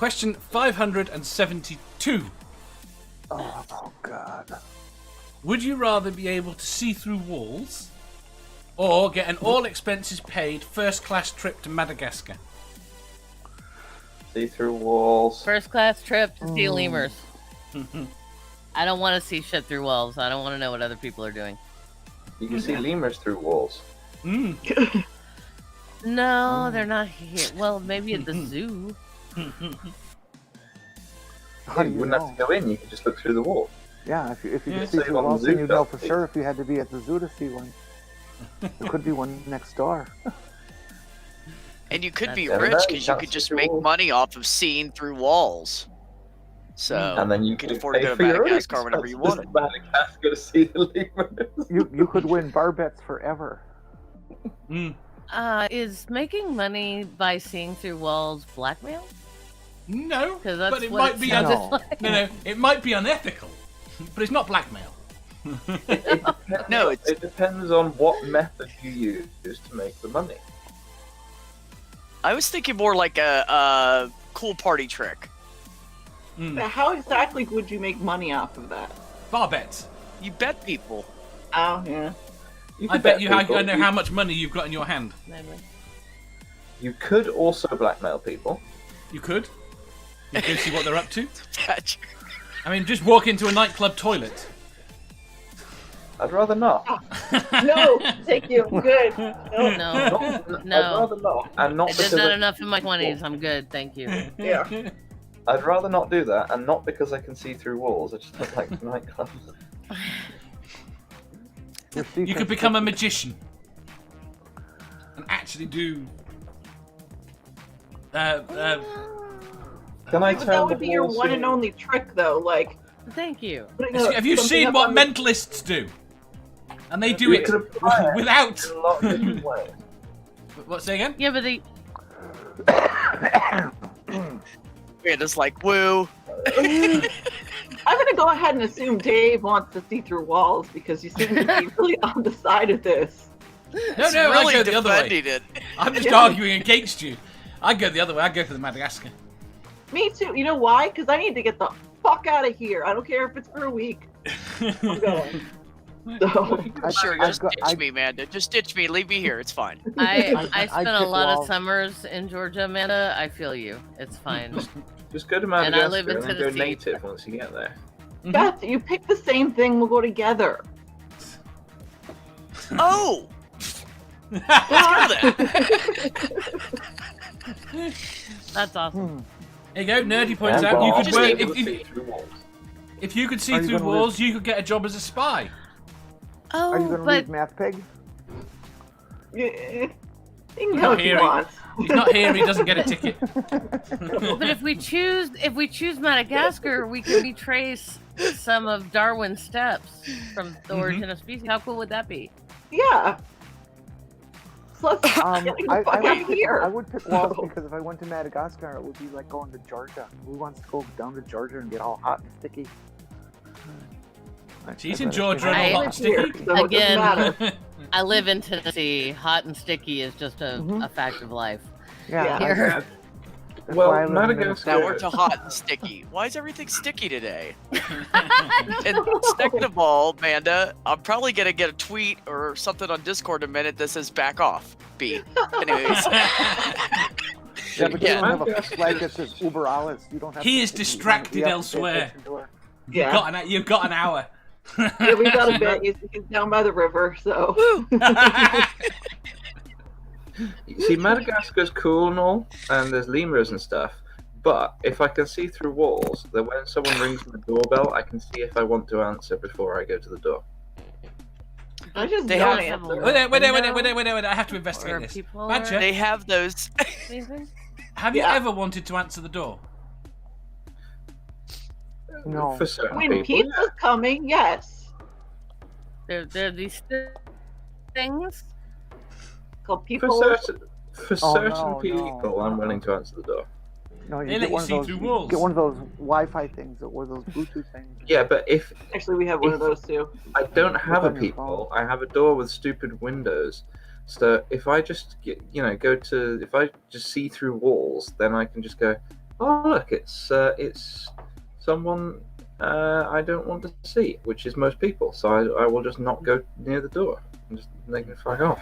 Question 572. Oh, God. Would you rather be able to see through walls or get an all-expenses-paid first-class trip to Madagascar? See through walls. First class trip to see lemurs. I don't want to see shit through walls. I don't want to know what other people are doing. You can see lemurs through walls. No, they're not here. Well, maybe at the zoo. You wouldn't have to go in. You could just look through the wall. Yeah, if you could see Save through on walls, the then zoo you'd know stuff. for sure if you had to be at the zoo to see one. There could be one next door. And you could be That's rich right, because you that's could just true. make money off of seeing through walls. So And then you could could afford to pay go to for your own Madagascar whenever you expenses wanted. to Madagascar to see the lemurs. You could win bar bets forever. Is making money by seeing through walls blackmail? No, 'Cause that's but it what might it be sounds No. like. no, it might be unethical, but it's not blackmail. No, it's It depends on what method you use to make the money. I was thinking more like a cool party trick. Now, how exactly would you make money off of that? Bar bets. You bet people. Oh, yeah. You I could bet you people. I know how much money you've got in your hand. Maybe. You could also blackmail people. You could. You could see what they're up to. Patrick. I mean, just walk into a nightclub toilet. I'd rather not. No, thank you. Good. No. No. I'd No. rather not. And not I did because not I- enough in my 20s. I'm good. Thank you. Yeah. I'd rather not do that, and not because I can see through walls. I just don't like nightclubs. You could become a magician and actually do. Can I That turn would the be your walls one in- and only trick, though. Like, Thank you. putting Have you something seen up what on the- mentalists do? And they do You it could apply it without. in a lot of different ways. What? Say again? Yeah, but the We're just like, woo. I'm gonna go ahead and assume Dave wants to see through walls because you seem to be really on the side of this. No, no, I really go the other way. defending it. I'm just Yeah. arguing against you. I go the other way. I go for the Madagascar. Me too. You know why? Because I need to get the fuck out of here. I don't care if it's for a week. I'm going. So, Sure, I've just got- ditch me, man. Just ditch me. Leave me here. It's fine. I I'd spent a pick lot of walls. summers in Georgia, Amanda. I feel you. It's fine. Just go to And I Madagascar live in and then go Tennessee. native once you get there. Beth, you pick the same thing. We'll go together. Oh! That's awesome. There you go. Nerdy points And out you Bob could just work able to if, see if, through walls. if you could see Are you through gonna walls, you could get a job as a spy. Are you Oh, going to but read Math Pig? You can Not go if you hearing. want. He's not here. He doesn't get a ticket. but if we choose Madagascar, we can retrace some of Darwin's steps from the origin of species. How cool would that be? Yeah. So let's get the I fuck out would of pick, here. I would pick walls because if I went to Madagascar, it would be like going to Georgia. Who wants to go down to Georgia and get all hot and sticky? She's I'd in rather Georgia stay and I all home. hot and live here, sticky. so it Again. doesn't matter. I live in Tennessee. Hot and sticky is just a fact of life. Yeah, Yeah. Here. that's Well, why I live in Madagascar- Now Minnesota. we're to hot and sticky. Why is everything sticky today? And second of all, Amanda, I'm probably gonna get a tweet or something on Discord in a minute that says "back off." B. Anyways, Yeah, but you Yeah. don't have a flag that says Uber Alles. You don't have. He to- is you- distracted you have to pay elsewhere. attention to her. Yeah. You've got an hour. Yeah, we got a bit. He's down by the river, so. You see, Madagascar's cool and all, and there's lemurs and stuff. But if I can see through walls, then when someone rings the doorbell, I can see if I want to answer before I go to the door. I just They don't have- answer. Wait. I have to investigate Or this. people Badger, they have those. Anything? have you Yeah. ever wanted to answer the door? No. For certain When people. pizza's coming, yes. There are these things. Called For people. certain no, people, no. I'm willing to answer the door. No, you They get let you one of see those. through You walls. get one of those Wi-Fi things or those Bluetooth things. Yeah, but if Actually, we have one of those too. I don't have a on your peephole, I have a door with stupid windows. So if I just if I just see through walls, then I can just go, Oh look, it's someone I don't want to see, which is most people. So I will just not go near the door and just make them fuck off.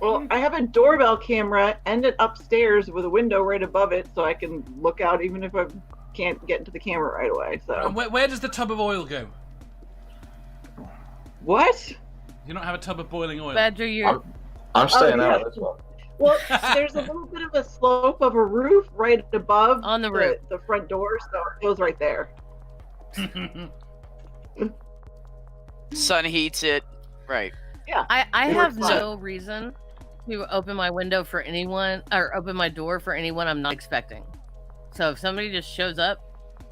Well, I have a doorbell camera and it upstairs with a window right above it, so I can look out even if I can't get into the camera right away. So And where does the tub of oil go? what? You don't have a tub of boiling oil. Badger, you're. I'm staying yeah. out of this one. Well, there's a little bit of a slope of a roof right above On the roof. the front door, so it goes right there. Sun heats it. Right. I It have works fine. no reason to open my window for anyone or open my door for anyone I'm not expecting. So if somebody just shows up,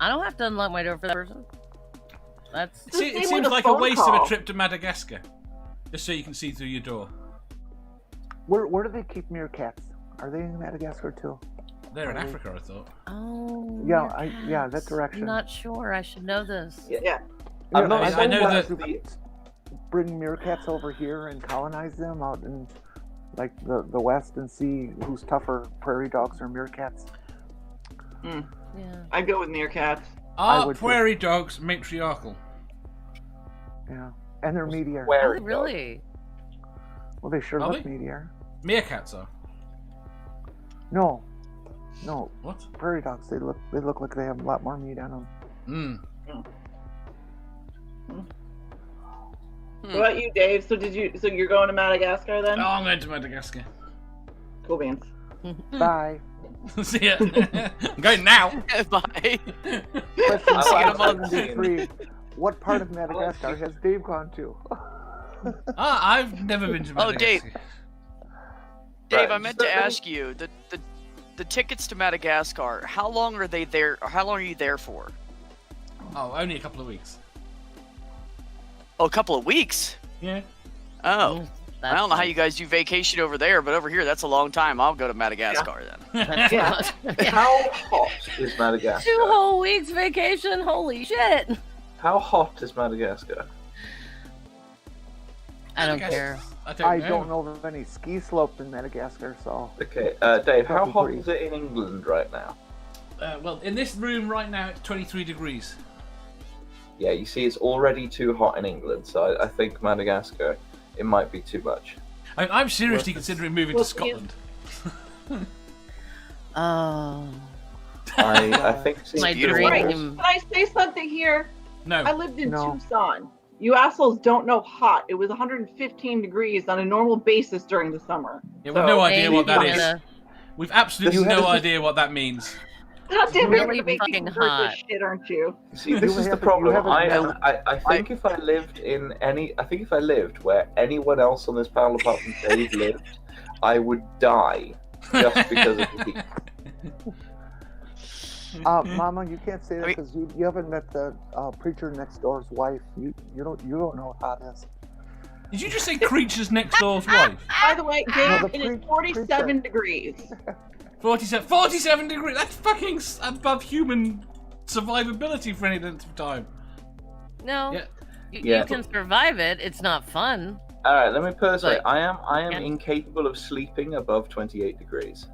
I don't have to unlock my door for that person. That's See, Same it with seems a like a phone waste of call. a trip to Madagascar. Just so you can see through your door. Where do they keep meerkats? Are they in Madagascar too? They're in Africa, I thought. Yeah, that direction. I'm not sure. I should know this. Yeah. I'm not- I know that- Bring meerkats over here and colonize them out in like the west and see who's tougher, prairie dogs or meerkats. Yeah. I'd go with meerkats. Are would too. prairie dogs matriarchal? Yeah, and they're meatier. Oh, Where? really? Well, they sure Are look they? meatier. Meerkats are. No, What? prairie dogs. They look like they have a lot more meat on them. What about you, Dave? So you're going to Madagascar then? Oh, I'm going to Madagascar. Cool beans. Bye. See ya. I'm going now. Bye. Question I like 573. What part of Madagascar has Dave gone to? I've never been to Oh, Madagascar. Dave. Dave, Right, I meant so to then- ask you the tickets to Madagascar. How long are they there? Or how long are you there for? Oh, only a couple of weeks. Oh, a couple of weeks. Yeah. Oh, I don't know how That's you guys do vacation over there, but over here that's a long time. I'll go to Madagascar then. nice. Yeah. How hot is Madagascar? 2 whole weeks vacation. Holy shit! How hot is Madagascar? I don't Madagascar- care. I don't know of any ski slopes in Madagascar, so Okay, Dave, how Probably hot pretty. is it in England right now? Well, in this room right now, it's 23 degrees. Yeah, you see, it's already too hot in England, so I think Madagascar, it might be too much. I mean, I'm seriously considering moving to Well, Scotland. Oh, I think my beautiful. Right. dream. Can I say something here? I No. lived in No. Tucson. You assholes don't know hot. It was 115 degrees on a normal basis during the summer. Yeah, we've no idea Maybe what that is. Canada. We've absolutely You no have- idea what that means. God damn it, Really you're making fucking me hurt hot. this shit, aren't you? See, this You is the haven't- problem. you haven't met- I think if I lived in I think if I lived where anyone else on this panel apart from Dave lived, I would die just because of the heat. Mama, you can't say that I mean- because you haven't met the preacher next door's wife. You don't know what hot is. Did you just say creatures next door's wife? By the way, Dave, No, the it is pre- 47 preacher. degrees. 47 degrees. That's fucking above human survivability for any length of time. No, Yeah. Yeah. you can survive it. It's not fun. All right, let me put it this way: But- I am Yeah. incapable of sleeping above 28 degrees.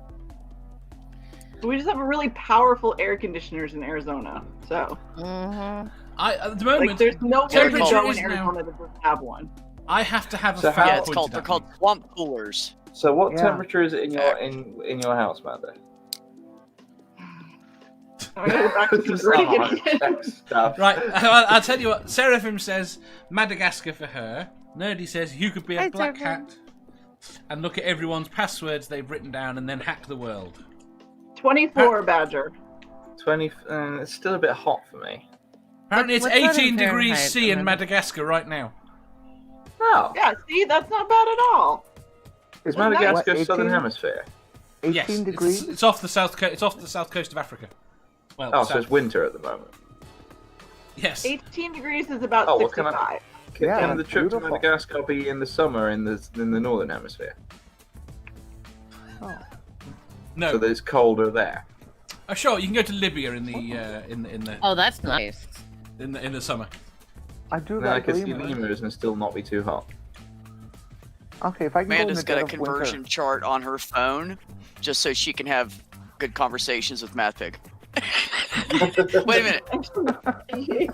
We just have really powerful air conditioners in Arizona. So, Mm-hmm. At the like, moment, there's nowhere to temperature go in is now- Arizona that doesn't have one. I have to have a So fan how- Yeah, it's called pointed they're at called me. swamp coolers. So, what Yeah. temperature is it in your house, Amanda? I'm gonna go back to some gritty. Stuff. Right, I'll tell you what. Seraphim says Madagascar for her. Nerdy says you could be a Hi, black Seraphim. hat and look at everyone's passwords they've written down and then hack the world. 24, Badger. 20. It's still a bit hot for me. Apparently, it's What's that in 18 degrees Fahrenheit, C in Amanda? Madagascar right now. Oh, Yeah, see, that's not bad at all. is Well, that's- Madagascar What, southern 18? hemisphere? 18 Yes, degrees. it's off the south coast. It's off the south coast of Africa. Well, Oh, so south- it's winter at the moment. yes. 18 degrees is about Oh, what can I- 65. Yeah, Can the that's trip beautiful. to Madagascar be in the summer in the northern hemisphere? No. So that it's colder there. Oh, sure. You can go to Libya in the Oh, that's nice. in the summer. I do Then I like can see lemurs. lemurs and still not be too hot. Okay, if I can go in Amanda's the got dead a of conversion winter. chart on her phone, just so she can have good conversations with Math Pig. Wait a minute.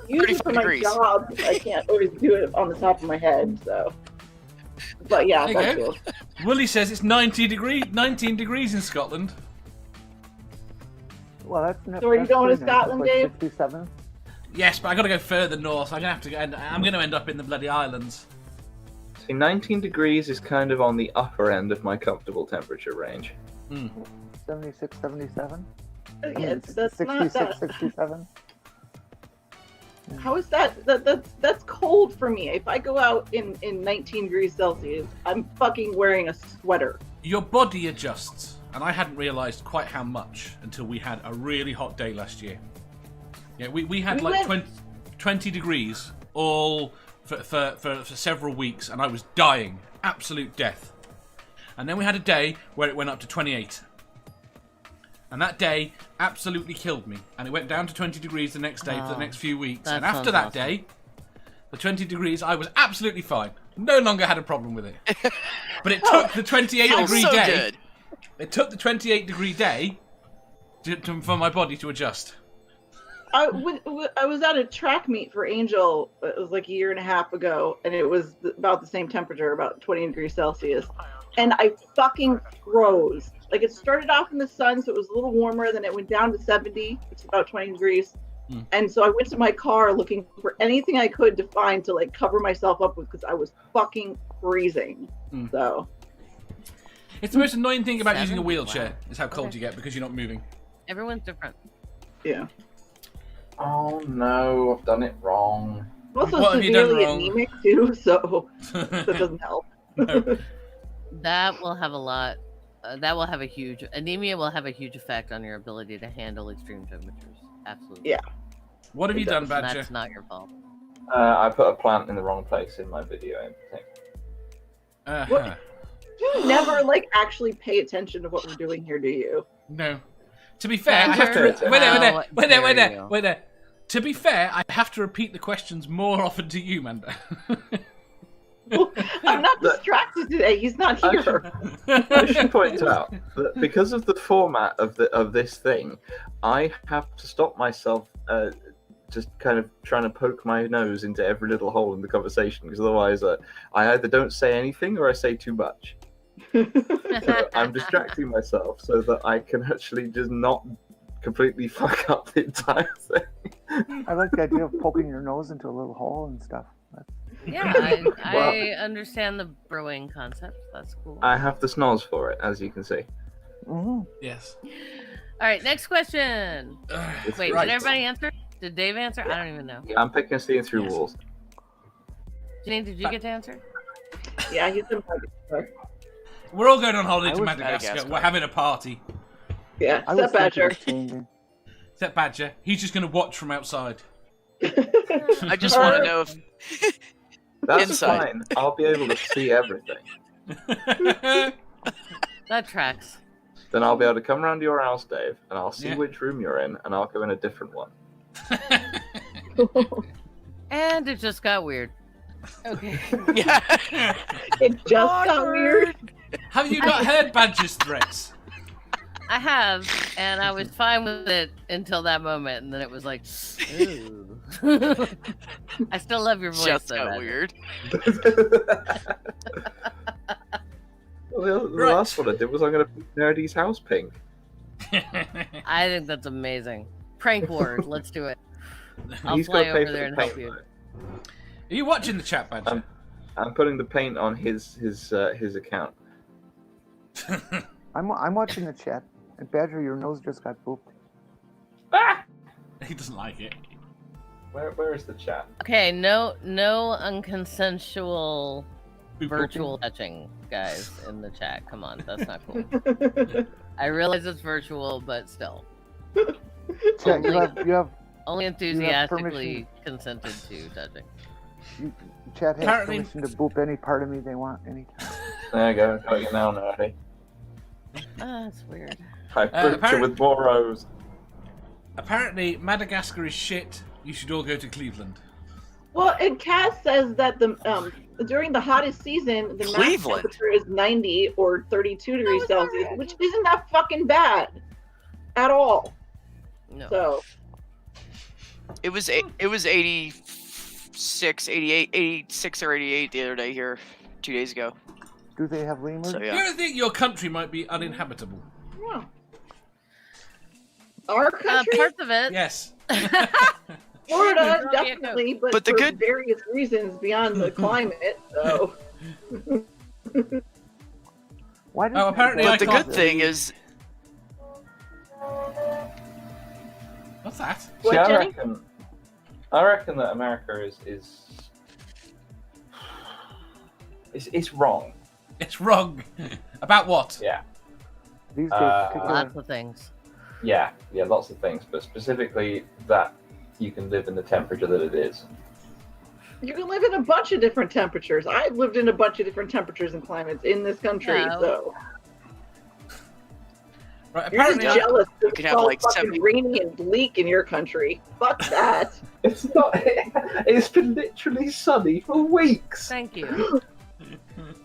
Usually for my 35 job, I can't always do it on the top of my head, so. But yeah, There that's you go. cool. Willie says it's 19 degrees in Scotland. Well, that's So are you that's going to pretty nice. Scotland, It's like Dave? 67. Yes, but I got to go further north. I'm going to I'm going to end up in the bloody islands. See, 19 degrees is kind of on the upper end of my comfortable temperature range. 76, 77. Yeah, that's not 66, that. 67. How is that? That's cold for me. If I go out in 19 degrees Celsius, I'm fucking wearing a sweater. Your body adjusts, and I hadn't realised quite how much until we had a really hot day last year. Yeah, we had We like went- 20 degrees all for several weeks, and I was dying, absolute death. And then we had a day where it went up to 28. And that day absolutely killed me. And it went down to 20 degrees the next day for the next few weeks. that And after sounds that awesome. day, the 20 degrees, I was absolutely fine. No longer had a problem with it. But it took the 28 Feels degree so day. good. It took the 28 degree day for my body to adjust. I was at a track meet for Angel. It was like a year and a half ago, and it was about the same temperature, about 20 degrees Celsius. And I fucking froze. Like, it started off in the sun, so it was a little warmer. Then it went down to 70, which is about 20 degrees. And so I went to my car looking for anything I could to find to like cover myself up with because I was fucking freezing. So It's the most annoying thing about using a 70? wheelchair Wow. is how cold you get because you're not moving. Everyone's different. yeah. Oh no, I've done it wrong. I'm also What have you done severely wrong? anemic too, so that doesn't help. No. That will have a lot. That will have a huge anemia. Will have a huge effect on your ability to handle extreme temperatures. Absolutely. Yeah. What have you done, And Badger? that's not your fault. I put a plant in the wrong place in my video. I think. Uh-huh. You never like actually pay attention to what we're doing here, do you? No. To be fair, I have Badger, to. Wait there. how dare you. To be fair, I have to repeat the questions more often to you, Manda. I'm not distracted today. He's not here. I should point out that because of the format of this thing, I have to stop myself just kind of trying to poke my nose into every little hole in the conversation, because otherwise I either don't say anything or I say too much. So I'm distracting myself so that I can actually just not completely fuck up the entire thing. I like the idea of poking your nose into a little hole and stuff. Yeah, I understand the brewing concept. That's cool. I have the snoz for it, as you can see. Mm-hmm. Yes. All right, next question. It's Wait, right. did everybody answer? Did Dave answer? I don't even know. I'm picking seeing through Yes. walls. Janine, did you get to answer? Yeah, he's in Madagascar. We're all going on holiday I to was- Madagascar. We're having a party. Yeah, I was except Badger. thinking of changing. Except Badger. He's just going to watch from outside. I just want to know if That's Inside. fine. I'll be able to see everything. That tracks. Then I'll be able to come around to your house, Dave, and I'll see Yeah. which room you're in, and I'll go in a different one. And it just got weird. Okay. yeah. It just got weird. Have you not heard Badger's threats? I have, and I was fine with it until that moment, and then it was like, ooh. I still love your voice, Just though. got Badger. weird. Well, the Right. last one I did was I'm going to paint Nerdy's house pink. I think that's amazing. Prank ward, let's do it. I'll He's fly gotta pay over for there the and help paint, you. Are you watching the chat, Badger? I'm putting the paint on his account. I'm watching the chat. And Badger, your nose just got booped. He doesn't like it. Where is the chat? Okay, no unconsensual virtual touching, guys, in the chat. Come on, that's not cool. I realize it's virtual, but still. Chat, you have Only permission. enthusiastically consented to touching. chat has Apparently- permission to boop any part of me they want anytime. There you go. Got you now, Nerdy. Ah, that's weird. I booked you apparent- with more rows. Apparently, Madagascar is shit. You should all go to Cleveland. Well, and Cass says that the during the hottest season, the max Cleveland. temperature is 90 or 32 degrees Celsius, which isn't that fucking bad. at all. No. So It was 86, 88, 86 or 88 the other day here 2 days ago. Do they have lemurs? So Do yeah. you ever think your country might be uninhabitable? yeah. Our country, Parts of it. Yes. Florida, Yeah. definitely, but But the for good- various reasons beyond the climate. So Why does Oh, apparently But I the can't- good thing is, What's that? What, See, Jenny? I reckon that America is wrong. It's wrong. About what? Yeah, these days, particularly, Lots of things. yeah, lots of things, but specifically that you can live in the temperature that it is. you can live in a bunch of different temperatures. I've lived in a bunch of different temperatures and climates in this country. Yeah. So Right, you're just apparently, jealous. you It's can have all like fucking 70 rainy and bleak in your country. Fuck that. It's not. It's been literally sunny for weeks. Thank you.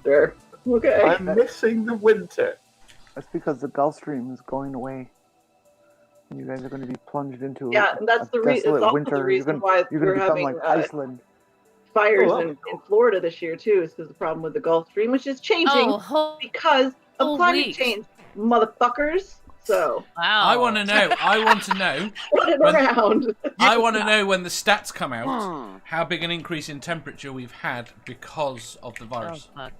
Sure. Okay. I'm missing the winter. that's because the Gulf Stream is going away. And you guys are going to be plunged into Yeah, and that's a the reason. desolate It's also winter. the reason you're why going we're to become having like Iceland. fires Oh, wow. in Florida this year too. Is because the problem with the Gulf Stream, which is changing Oh, because of whole climate week. change, motherfuckers. So wow. I want to know. I want to know. run it When- around. I want to know when the stats come out. Hmm. How big an increase in temperature we've had because of the Oh, virus. fuck.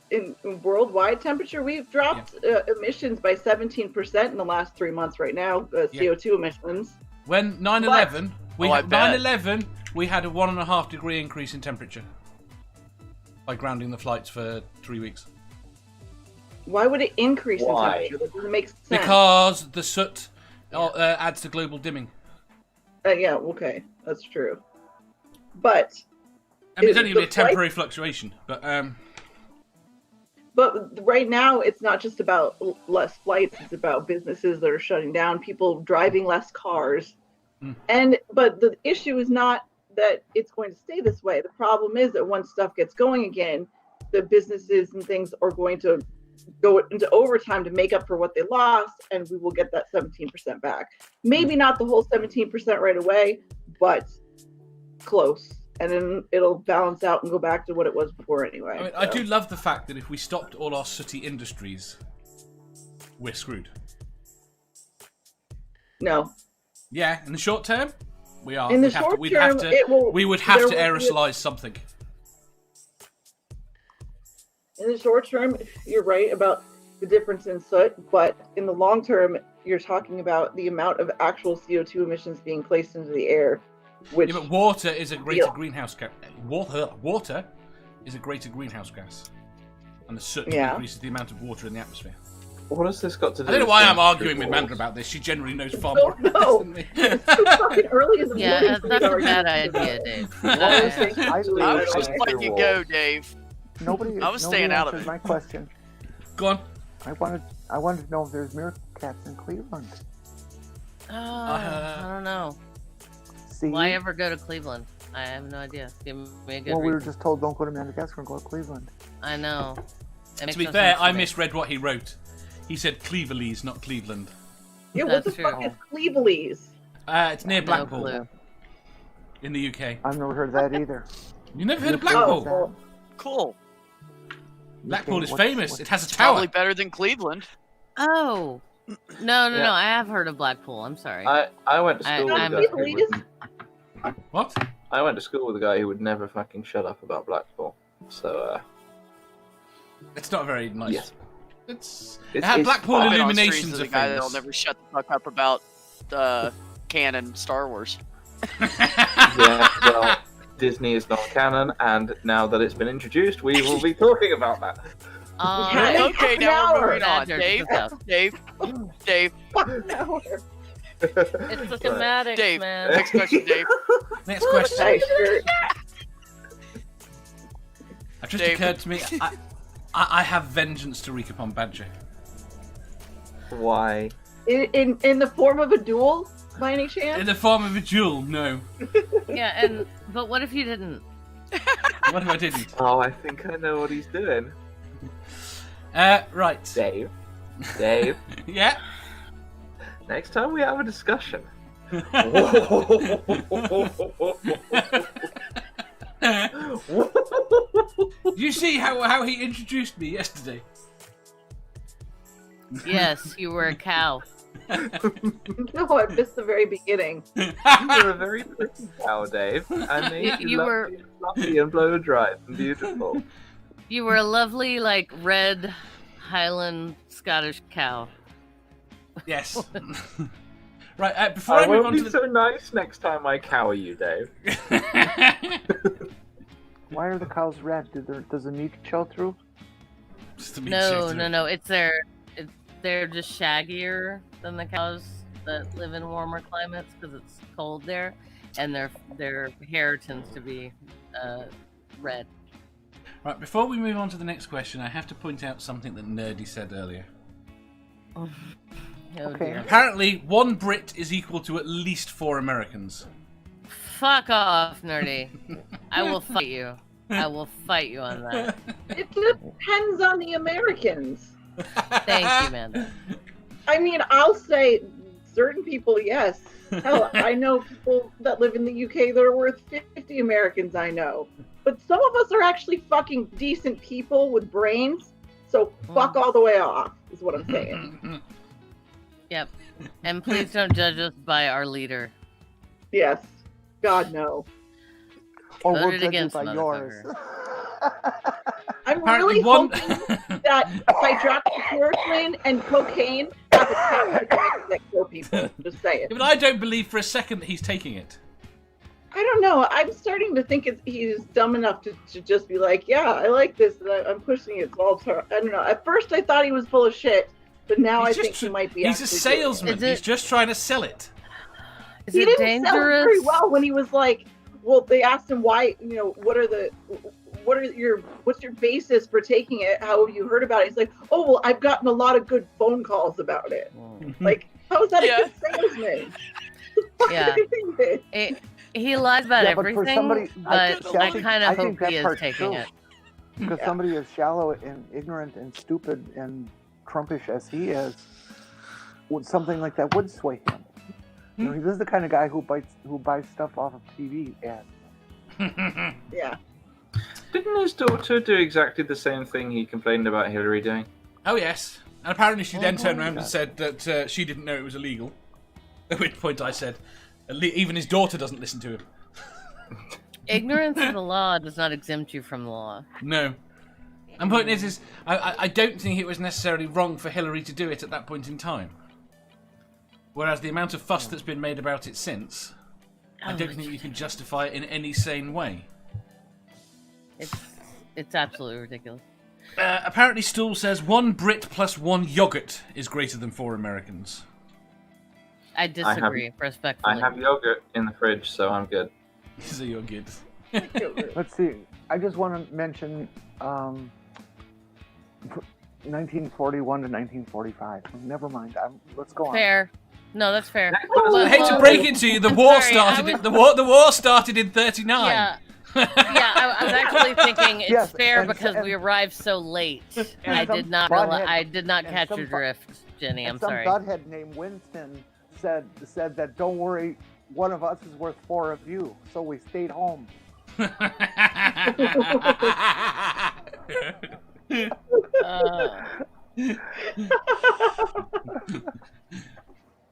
In worldwide temperature, we've dropped emissions by 17% in the last 3 months. Right now, CO2 emissions. When 9/11, we Oh, I had bet. 9/11, we had a 1.5 degree increase in temperature by grounding the flights for 3 weeks. Why would it increase Why? in temperature? That doesn't make sense. Because the soot adds to global dimming. Yeah, okay, that's true. But I mean, it's It- only going to be a the flight- temporary fluctuation, but right now, it's not just about less flights; it's about businesses that are shutting down, people driving less cars, but the issue is not that it's going to stay this way. The problem is that once stuff gets going again, the businesses and things are going to go into overtime to make up for what they lost, and we will get that 17% back. Maybe not the whole 17% right away, but close. And then it'll balance out and go back to what it was before anyway. I mean, I do love the fact that if we stopped all our sooty industries, we're screwed. No. Yeah, in the short term, we are. In the We'd have to- short we'd term, have to, it will. we would have to there will be- aerosolize something. In the short term, you're right about the difference in soot, but in the long term, you're talking about the amount of actual CO2 emissions being placed into the air, which Yeah, but water is a greater Yeah. greenhouse gas. Water is a greater greenhouse gas, and the soot Yeah. increases the amount of water in the atmosphere. What has this got to do? I don't know with why I'm chemistry arguing with rules? Mandra about this. She generally knows far don't more know. than me. it's too fucking early in the morning. Yeah, to be that's a arguing bad about idea, it. Dave. I Actually, I I was just don't letting you go, Dave. Nobody. I was nobody staying out of answered it. my question. Go on. I wanted to know if there's meerkats in Cleveland. I don't know. See? Why ever go to Cleveland? I have no idea. Give me a good Well, we were reason. just told don't go to Madagascar and go to Cleveland. I know. It To makes be no fair, sense to I me. misread what he wrote. He said Cleveland's, not Cleveland. Yeah, what That's the true. fuck is Cleveland's? It's near No Blackpool clue. in the UK. I've never heard of that either. You never heard of You've Blackpool? heard of Cool. Blackpool is What's- famous. what's- It has a It's tower. probably better than Cleveland. Oh. No, Yeah. I have heard of Blackpool. I'm sorry. I went to I- school with I'm- a guy who Please? would, What? I went to school with a guy who would never fucking shut up about Blackpool. So It's not very nice. yes, It had Blackpool I've been on illuminations streams are with a guy that'll famous. never shut the fuck up about canon Star Wars. yeah. Well, Disney is not canon, and now that it's been introduced, we will be talking about that. Yeah. Okay, Half an now we're hour. moving on. That Dave, jerks us out. Dave, Fuck an hour. It's the thematics, Dave. man. Next question, Dave. Next question. Hey, sure. It just Dave. occurred to me. I have vengeance to wreak upon Badger. Why? In the form of a duel, by any chance? In the form of a duel, no. Yeah, but what if you didn't? What if I didn't? Oh, I think I know what he's doing. Right. Dave, Dave, Yeah. next time we have a discussion. You see how he introduced me yesterday? Yes, you were a cow. No, I missed the very beginning. You're a very pretty cow, Dave. I made you You were- lovely and fluffy and blow dry and beautiful. You were a lovely, like, red Highland Scottish cow. Yes. Right, before I I move won't on be to so nice next time I cow you, Dave. the... Why are the cows red? Does the meat show through? Just to meet No, you. no, no. They're just shaggier than the cows that live in warmer climates because it's cold there, and their hair tends to be red. Right, before we move on to the next question, I have to point out something that Nerdy said earlier. Oh Okay. dear. Apparently, 1 Brit is equal to at least 4 Americans. Fuck off, Nerdy. I will fight you. I will fight you on that. It depends on the Americans. Thank you, Amanda. I mean, I'll say certain people, yes. Hell, I know people that live in the UK that are worth 50 Americans I know. But some of us are actually fucking decent people with brains, so fuck all the way off, is what I'm saying. Yep. And please don't judge us by our leader. Yes. God, no. Or Vote we'll it judge you against, by yours. I'm Apparently really one- hoping that hydroxychloroquine and cocaine have a patent that kill people. Just say it. But I don't believe for a second that he's taking it. I don't know. I'm starting to think he's dumb enough to just be like, yeah, I like this, and I'm pushing it. So I don't know. At first, I thought he was full of shit, but now I He's think just he might be. He's a actually doing it. salesman. Is it- He's just trying to sell it. Is He it didn't sell it very dangerous? well when he was like, well, they asked him why, what's your basis for taking it? How have you heard about it? He's like, oh, well, I've gotten a lot of good phone calls about it. Like, how is that Yeah. a good salesman? Yeah. He lies about Yeah, but for everything, somebody- but see, I kind of think hope that he is part's taking true. it. Because Yeah. somebody as shallow and ignorant and stupid and Trumpish as he is, something like that would sway him. You know, this is the kind of guy who buys stuff off of TV ads. Yeah. Didn't his daughter do exactly the same thing he complained about Hillary doing? Oh, yes. And apparently she then turned around God. and said that she didn't know it was illegal. At which point I said, even his daughter doesn't listen to him. Ignorance of the law does not exempt you from the law. No. And point is I don't think it was necessarily wrong for Hillary to do it at that point in time. Whereas the amount of fuss that's been made about it since, I don't think you can justify it in any sane way. It's absolutely ridiculous. Apparently Stool says 1 Brit plus 1 yogurt is greater than 4 Americans. I disagree, respectfully. I have yogurt in the fridge, so I'm good. So you're good. Let's see. I just want to mention 1941 to 1945. Never mind. Let's go on. Fair. No, that's fair. I hate to Well, break it to you, the war sorry, started. I was- The war started in '39. Yeah. I was actually thinking it's Yes, fair and- because and- we arrived so late. and I some did not butthead- I did not and catch some your bu- drift, Jenny. I'm And some sorry. butthead named Winston said that don't worry, one of us is worth 4 of you, so we stayed home.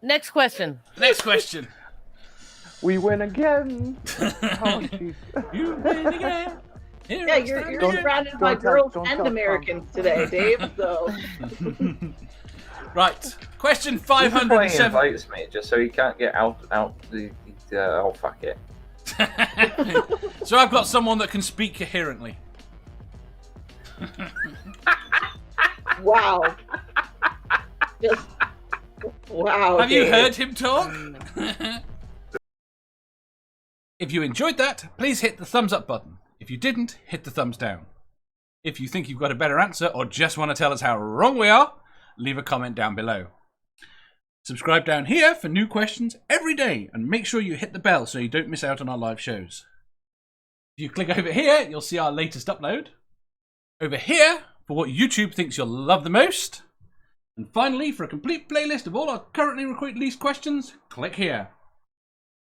Next question. Next question. We win again. Oh, jeez. You win again. Yeah, you're Don't- surrounded by don't tell- girls don't and tell Americans today, Dave. So Right. Question This is why he 507. invites me, just so he can't get out the oh, fuck it. So I've got someone that can speak coherently. wow, just wow. Have you Dave. heard him talk? If you enjoyed that, please hit the thumbs up button. If you didn't, hit the thumbs down. If you think you've got a better answer or just want to tell us how wrong we are, leave a comment down below. Subscribe down here for new questions every day and make sure you hit the bell so you don't miss out on our live shows. If you click over here, you'll see our latest upload. Over here, for what YouTube thinks you'll love the most. And finally, for a complete playlist of all our currently released questions, click here.